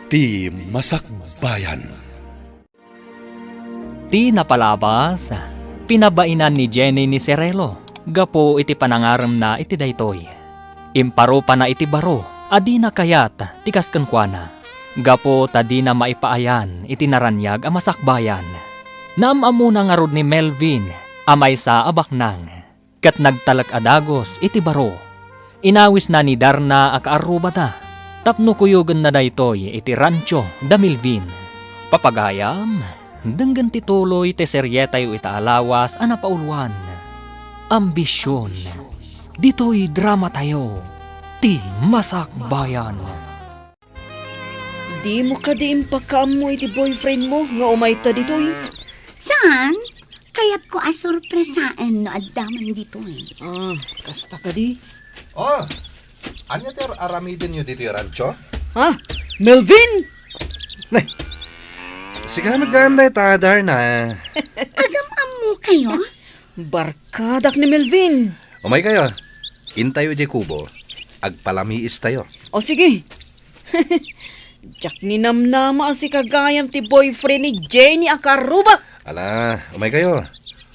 Ti Masakbayan. Ti napalabas, pinabainan ni Jenny ni Serelo, gapo iti panangaram na iti daytoy. Imparo pa na iti baro, adi na kayat, tikas kankwana. Gapo tadi na maipaayan, iti naranyag a masakbayan. Naamamuna nga rod ni Melvin, amay sa abaknang. Kat nagtalag adagos, iti baro. Inawis na ni Darna a kaarubata. Tapno kuyugan na daytoy, iti rancho, da Melvin. Papagayam, denggan tituloy te seryetayo itaalawas anapauluan. Ambisyon. Dito'y drama tayo. Ti Masakbayan. Di mo ka di impakaam mo iti boyfriend mo nga umay ta dito'y. Saan? Kaya't ko asurpresaan no addaman dito Kasta ka di. Oh, anya ter aramidin nyo dito yung rancho? Ha? Melvin? Sige nagdaan ta, Darna. Agam-am mo kayo? Barkadak ni Melvin. Umay kayo, intayo di kubo. Agpalamiis tayo. O sige. Jak ni namnama si kagayam ti boyfriend ni Jenny Akaruba. Ala, umay kayo.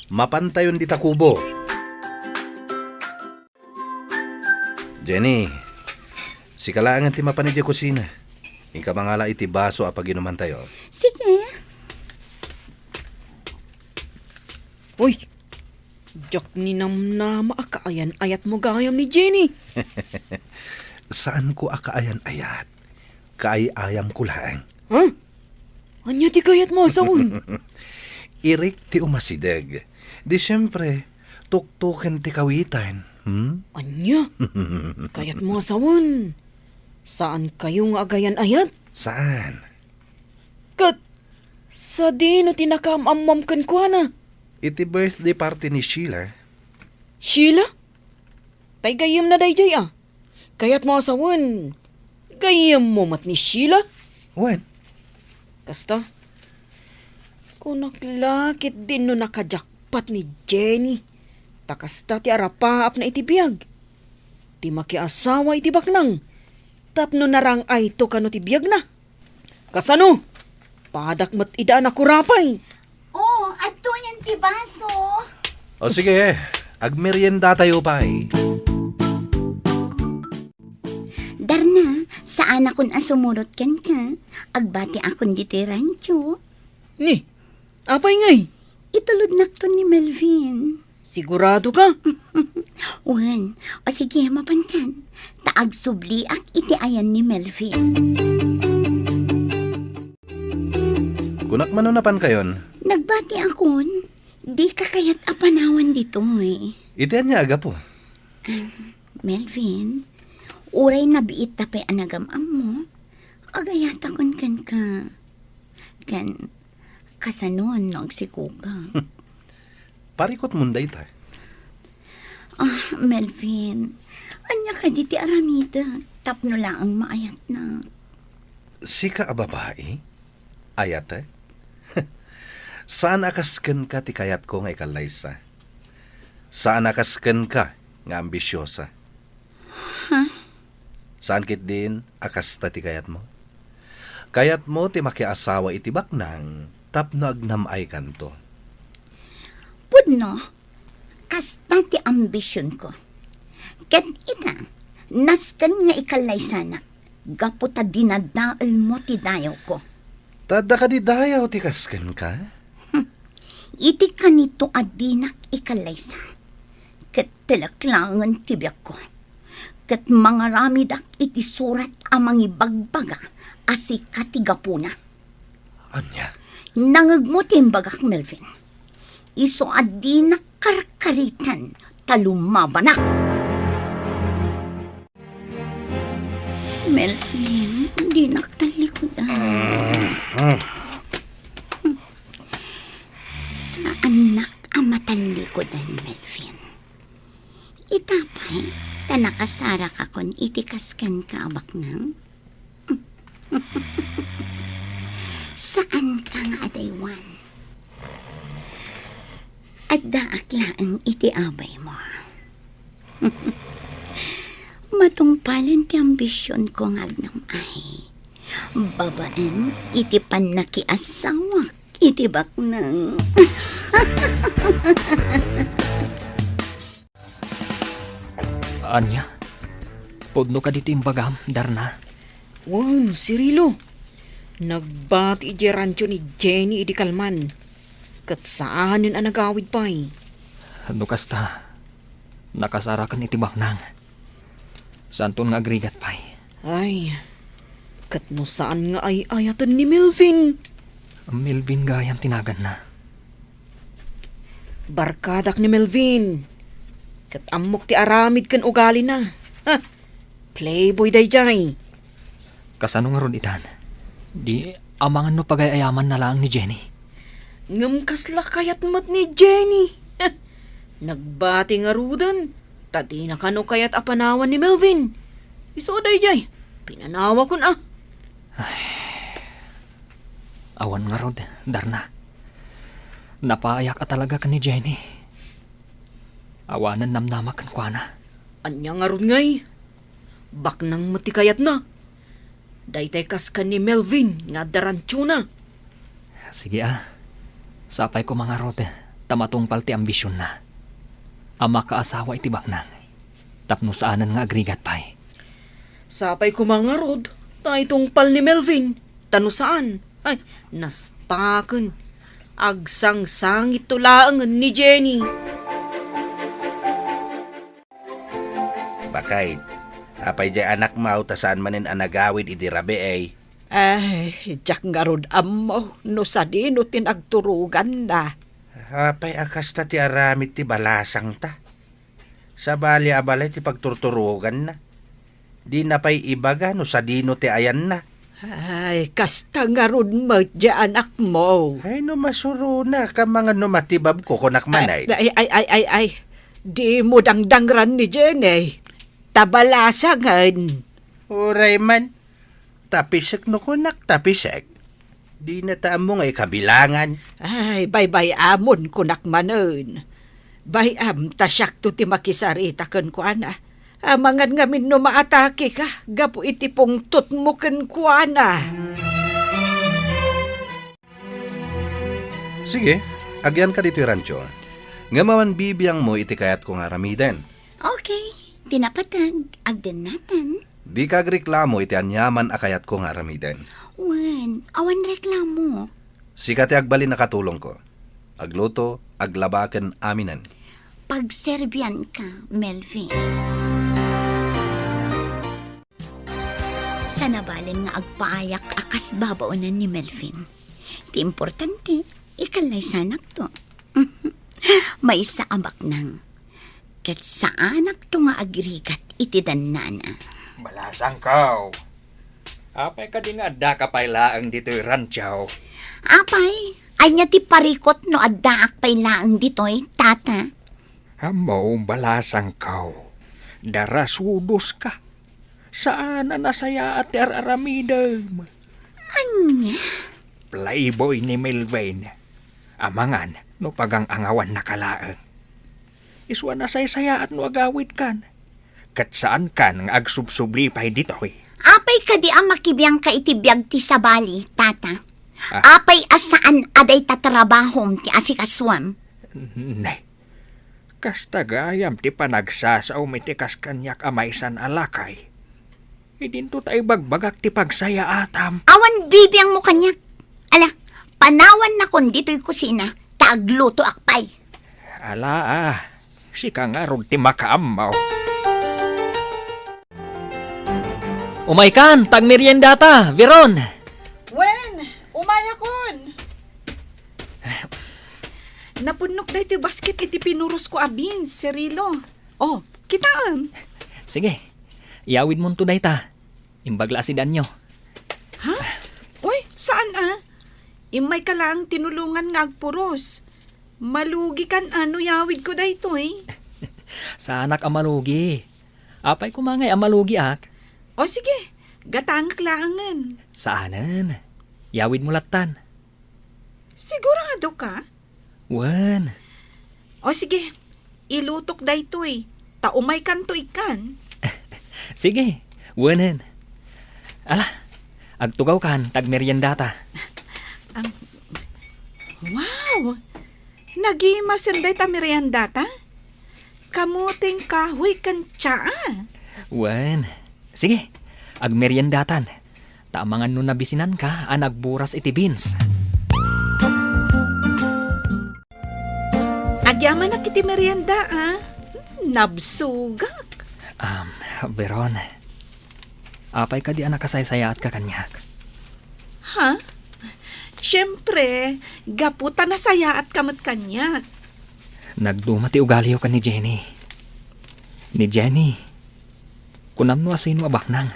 Mapantayon di ta kubo. Jenny, si kalaangan ti mapanid di kusina. Ingka mangala iti baso apag inuman tayo. Sige. Uy, jak ni namnama akaayan ayat mo gayam ni Jenny. Saan ko akaayan-ayat? Kaay-ayam ko lang. Ha? Anya ti kayat mo asawon? Irik ti umasideg. Di siyempre, tuktukin ti kawitan. Anya? Kayat mo asawon? Saan kayo nga agayan ayat? Saan? Kat, sa di no tinakam-amam kan kwa na. Iti birthday party ni Sheila. Sheila? Tay gayam na dayjay Kayat mo asawon. Gayam mo mat ni Sheila? When? Kasta, kung naklakit din no nakajakpat ni Jenny, takasta ti arapaap na itibiyag. Ti makiasawa iti baknang, tapno narang ay to kano ti biyag na. Kasano? Padakmat idaan ako rapay. Oh, ato yan ti baso. O sige, agmerienda tayo pa Darna, saan akon asumurot kan ka? Agbati akon dito rancho. Ni, apay ngay? Itulod nakton ni Melvin. Sigurado ka? Wan, o sige mapankan. Taag subli ak iti ayan ni Melvin. Kunak manunapan kayon. Nagbati akon. Di ka kayat apanawan dito Itian niya aga po. Melvin, uray na biit tapay anagam-am mo. Agayata kon kan ka. Kan, kasanon no agsikuga. Parikot munday ta. Melvin, anya ka di ti aramida. Tapno lang ang maayat na. Sika a babae? Ayat Saan akasken ka ti kayat ko nga ikalaysa? Saan akasken ka nga ambisyosa? Saan kit din akasta ti kayat mo? Kayat mo ti makiasawa iti baknang tapno agnamay kanto. Pudno, kasta ti ambisyon ko. Ket ita, nasken nga ikalay sana. Gaputa dinadaal mo ti dayaw ko. Tada ka di dayaw ti kasken ka? Iti kanito adinak ikalaysa. Ket tilaklangan tibyak ko. Ket mga ramidak iti surat amang ibagbaga asi katigapuna. Anya? Nangag mo timbagak, Melvin. Iso adinak karkaritan talumabanak. Melvin, di naktalikodan. Sa anak ang matalikodan, Melvin. Itapay, tanakasara ka kon itikaskan ka abak nang. Saan ka nga adaywan? At daaklaan iti abay mo. Matungpalan ti ambisyon ko nga agnam ay. Babaan, iti pan nakiasawak, iti baknang. Anya, pudno ka dito imbagam, Darna. Wan, si Rilo. Nagbati iti rancho ni Jenny idi Kalman. Kat saanin ang nagawid pa'y. Ano kasta, nakasarakan iti baknang. Santon nga agrigat pa'y. Ay, kat no saan nga ay ayatan ni Melvin. Melvin gayam tinagan na. Barkadak ni Melvin. Kat amok ti aramid kan ugali na. Ha, playboy day jay. Kasano nga ron itan? Di amangan no pagayayaman na lang ni Jenny. Ngam kasla kayat mat ni Jenny. Ha, nagbati nga rudan. Tati na kano kayat apanawan ni Melvin. Iso day jay. Pinanawa ko na. Awan nga rod, Darna. Napaayak ka talaga ka ni Jenny. Awanan namnamakan kwa na. Anya nga ron ngay. Baknang matikayat na. Daytay kas ka ni Melvin nga darantyo na. Sige sapay ko mga rod, tamatungpal ti ambisyon na. Ama kaasawa iti baknang. Tapno saanan nga agrigat pa'y. Sapay ko mga rod, na itong pal ni Melvin. Tano saan? Ay, naspakan. Agsang-sangit tulaangan ni Jenny. Bakay, apay jay anak mau tasaan manin anagawid iti rabi ay. Ay, jak nga rod amo, no sa di no tinagturugan na. Apay akas ta ti aramid ti balasang ta. Sa bali abalay ti pagturturugan na. Di na pa'y ibaga no sa dino ti ayan na. Ay, kasta nga rod mo, dya anak mo. Ay no masuro na ka mga no matibab ko kunak manay. Ay, di mo dangdangran ni Jenny. Tabalasangan. Uray man. Tapisek no kunak tapisek. Di na taamo ngay kabilangan. Ay, bay amon kunak manon. Bayam, tasyak to ti makisarita kan kuana. Amangan ngamin no maatake ka, gapu iti pong tutmo kan kuana. Sige, agyan ka dito rancho. Nga maman bibiyang mo iti kayat kong aramiden. Okay, tinapatag, agdan natin. Di kagreklamo iti anyaman akayat kong aramiden. Wan, awan reklamo. Sikat ti agbalin na katulong ko. Agluto, aglabaken aminan. Pagserbian ka, Melvin. Sa nabalin nga agpaayak akas babaunan ni Melvin. Ti importante, ikalay sanak to. May isa abak nang. Kat sa anak to nga agrigat iti danana. Balasang kaw. Apay ka di nga adda ka pailaang dito'y ranchaw. Apay, ay niya ti parikot no addaak pay laang ditoy, tata. Amo balasang kaw. Darasudos ka. Saan na nasaya at araramidam? Anya? Playboy ni Melvin. Amangan, no pagang angawan na kalaang. Iswa na saya at no agawid kan. Kat saan kan nga agsubsubli pa'y dito'y. Apay ka di ang makibiyang ka itibiyag ti sabali, tata. Apay asaan aday tatrabahom ti asikaswam. Nay, kasta gayam ti panagsasaw mitikas kanyak amaysan alakay. Idinto tayo bagbagak ti pagsaya atam. Awan bibiyang mo kanyak. Ala, panawan na kon dito'y kusina, taagluto akpay. Ala sika nga rod ti makaamaw. Umaykan, tag merienda ta, Veron. Wen, umaya kon. Napunok na iti basket iti pinuros ko abin, Cirilo. Oh, kitaan. Sige, iawid mo tunay ta. Imbagla si Danyo. Ha? Uy, saan Imay ka lang tinulungan nga agpuros. Malugi kan yawid ko dayto Sa anak amalugi. Apay kumangay amalugi ak. O sige, gatangak laangan. Saanan? Yawid mo latan. Sigurado ka? Wan. O sige, ilutok dayto taumay kan to ikan. Sige, wanan. Ala, Agtugaw kan, tagmeryendata. Wow! Nagimasin day ta meriendata? Kamuting kahoy kan tsaa. Wen, sige, agmeryendatan. Tamangan no nabisinan ka, anagburas iti beans. Agyaman na kiti merienda, Nabsugak. Veron, apay ka di anak kasaysayaat ka kanyak. Ha? Siyempre, gaputa na saya at kamot kanyak. Nagdumati ugaliw ka ni Jenny. Ni Jenny, kunam no asino abaknang.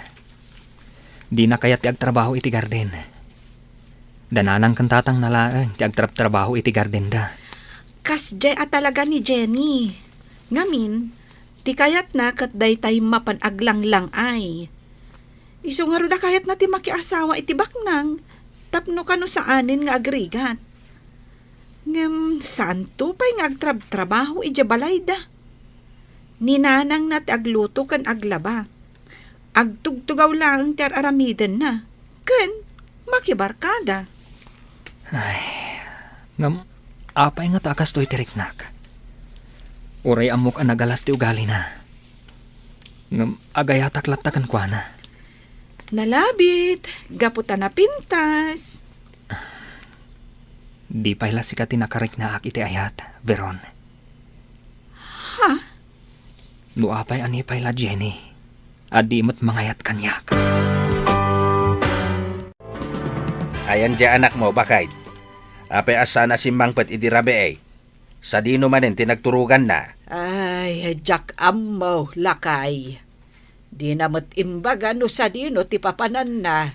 Di na kaya ti agtrabaho iti garden. Dananang kantatang nalaang ti agtrabaho iti garden da. Kasjay at talaga ni Jenny. Ngamin, ti kayat na kat daytay mapanaglang lang ay. Iso nga ro da kayat na ti makiasawa iti baknang, tapno kano saanin nga agrigat. Ngem, saan to pa'y nga agtrabaho iti balay da? Ninanang na ti agluto kan aglaba. Agtugtugaw lang ti aramiden na. Ken, makibarkada. Ngam, apay nga takas to'y tiriknak. Uray amok ang nagalas ti ugali na. Ngam, agayatak latakan kwa na. Nalabit, gaputa na pintas. Di pa'y lasika tinakarik na ak iti ayat, Veron. Ha? Luapay anipay la Jenny. Adi mo't mangayat kanyak. Ayan di anak mo, bakit? Apay asana si Mangpet idirabe eh. Sa dino manin tinagturugan na. Ay, Jack Ammo, lakay. Di namat imbaga no sa dino ti papanan na.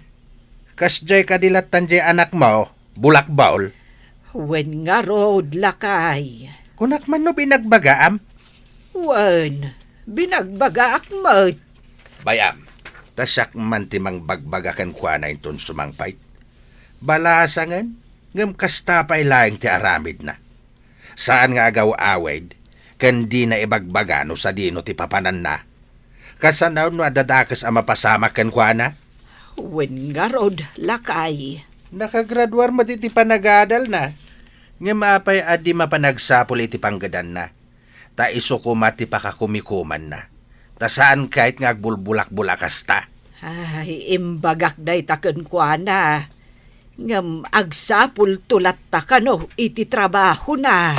Kasjay kadilatan di anak mo, bulak baul. Wen nga road, lakay. Kunak man no binagbagaam. Wen, binagbaga akmat. Bayam, tasyak man timang bagbagakan kwa na inton sumangpay. Balasangan, ngam kastapay laing ti aramid na. Saan nga agaw awed, kandi na ibagbaga no sa dino ti papanan na. Kasanaw no adadakas ang mapasamakan kwa na. Wen nga road, lakay. Nakagraduar mo ti panagadal na. Nga maapay adi mapanagsapol iti panggadan na. Ta iso kumati pakakumikuman na. Ta saan kahit nga agbulbulak-bulakas ta. Ay, imbagak day taken kwa na. Ngam agsapul tulat ta kano iti trabaho na.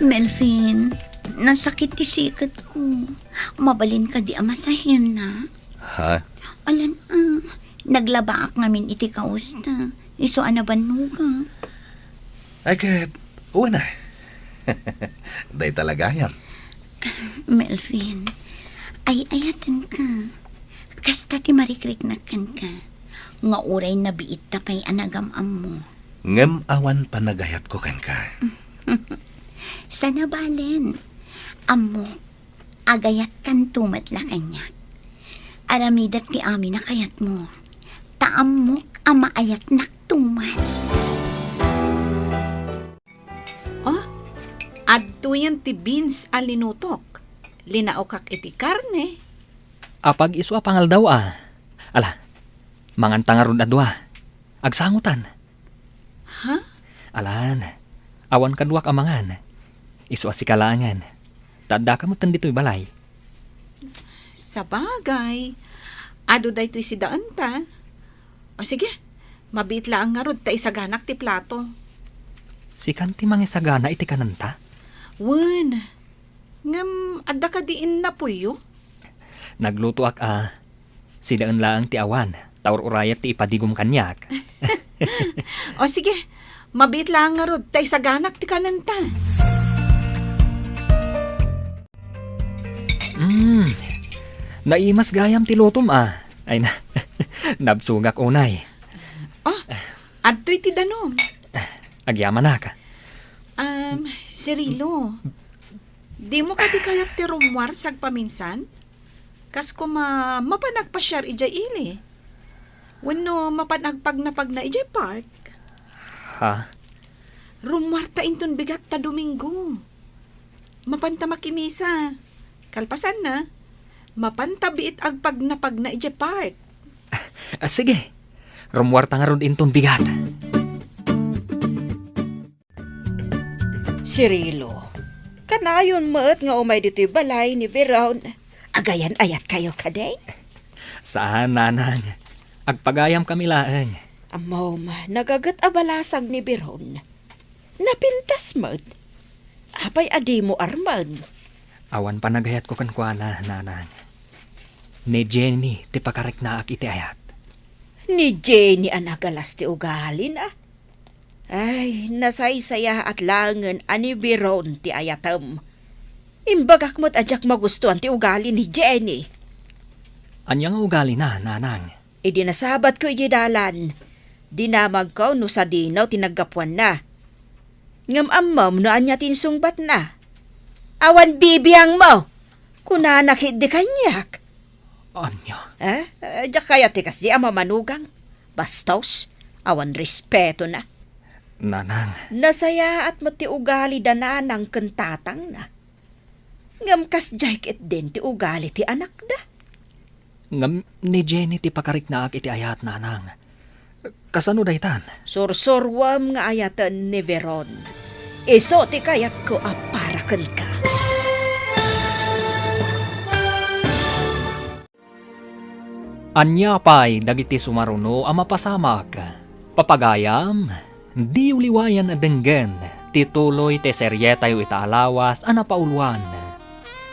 Melvin, nasakit ti sikat ko. Mabalin ka di amasahin na. Ha? Alan, naglaba ak ngamin iti kausta. Iso anaban mo ka. Ay kat, una. Day talaga yan. Melvin, ay ayatan ka. Kasta ti marikriknakan ka. Nga uray na biit tapay anagamam mo. Ngem awan panagayat ko kan ka. Sana balen. Amo, agayat kan tumatla kanya. Aramidak ti amin na kayat mo. Taamok ama ayat naktumat. Oh, adto yan ti beans alinutok. Linaokak iti karne. Apag iso apangal daw Ala, mangantangarod na dua. Agsangutan. Ha? Alan, awan kaduak amangan. Iso asikalangan. Tadda ka mo tandito'y balay. Sa bagay. Ado da ito'y si daan ta. O sige, mabit lang nga rod ta isaganak ti plato. Si kanti mangisagana iti kananta. Wen, ngam adda ka diin na puyo. Nagluto ak sidaan laang ti awan. Taur urayat ti ipadigom kanyak. O sige, mabit lang nga rod ta isaganak ti kananta. Naimas gayam ti lutom Ay na, nabsugak unay. Oh, adto'y ti danom. Agyaman na ka. Cirilo, di mo ka di kayat ti rumwar sag paminsan? Kas ko mapanagpasyar ijay ili. Wano mapanagpag na ijay park. Ha? Rumwar ta inton bigat ta Domingo. Mapanta makimisa. Kalpasan na. Mapantabiit ag pagnapag na ije part. Sige, rumwarta nga ron inton bigat. Cirilo, kanayon mo't nga umay dito'y balay ni Veron. Agayan ayat kayo kaday? Saan, nanang? Agpagayam kami laeng. Amom, nagagat abalasag ni Veron. Napintas mo't. Apay adi mo arman. Awan pa nagayat ko kankwana, nanang. Ni Jenny, ti pakarek na ak iti ayat. Ni Jenny anagalas ti ugalin ah. Ay, nasaysaya at langan ani Veron ti ayatam. Imbagak mo't adyak magustuhan ti ugali ni Jenny. Anyang ugali na, nanang. Idi nasabat ko ididalan. Dinamag ko no sa dinaw tinaggapuan na. Ngam-amam no anya tinsungbat na. Awan bibiyang mo. Kunanakit di kanyak. Anya? Adyak kaya ti kasi amamanugang. Bastos, awan respeto na. Nanang, Nasaya at mati ugali dananang kentatang na. Ngam kas jaik it din ti ugali ti anak da. ngam ni Jenny ti pakarek na ak iti ayat, nanang. Kasano daytan? Sursurwam nga ayatan ni Veron. Iso ti kayat ko aparaken ka. Anya pay dagiti sumaruno a mapasamak. Papagayam, di uliwayan a denggen, tituloy te seryetayo itaalawas a napauluan.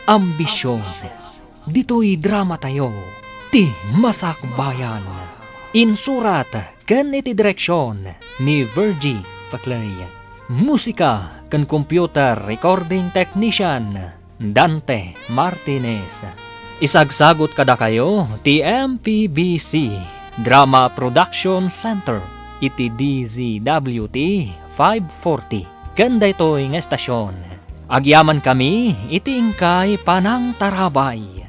Ambisyon, dito'y drama tayo, ti masakbayan. Insurat, ken iti direksyon ni Virgie Paclay. Musika, ken computer recording technician, Dante Martinez. Isagsagot kada kayo ti MPBC Drama Production Center iti DZWT 540 kanda ito'y nga estasyon. Agyaman kami iti ingkay panang tarabay.